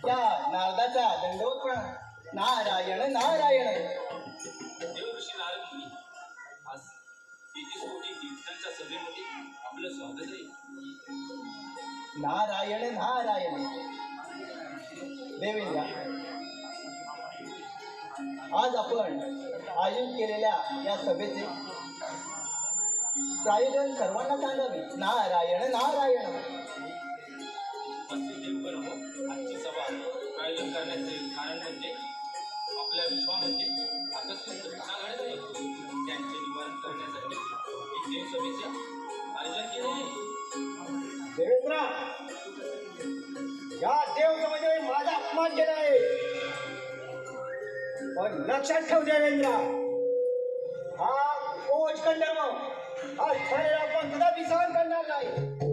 त्या नारदाचा दंडवत म्हणा. नारायण नारायण. देव ऋषी नारद मुनी, आज 33 कोटी तीर्थांच्या सभेमध्ये आपलं स्वागत आहे. नारायण नारायण. देवेंद्र, आज आपण आयोजित केलेल्या या सभेचे प्रायोजन सर्वांना सांगावे. नारायण नारायण. उपस्थित देवगण हो, आजची सभा आयोजन करण्याचे कारण म्हणजे आपल्या विश्वामध्ये आकस्मिक घटना घडत आहे, त्यांचे निवारण करण्यासाठी एक देवसभेचे आयोजन केले आहे. देवेंद्र, या देवसभेमध्ये माझा अपमान केला आहे. पण लक्षात ठेव देवेंद्र, हा कोच गंधर्व हा शरीर आपण कदापि सहन करणार नाही.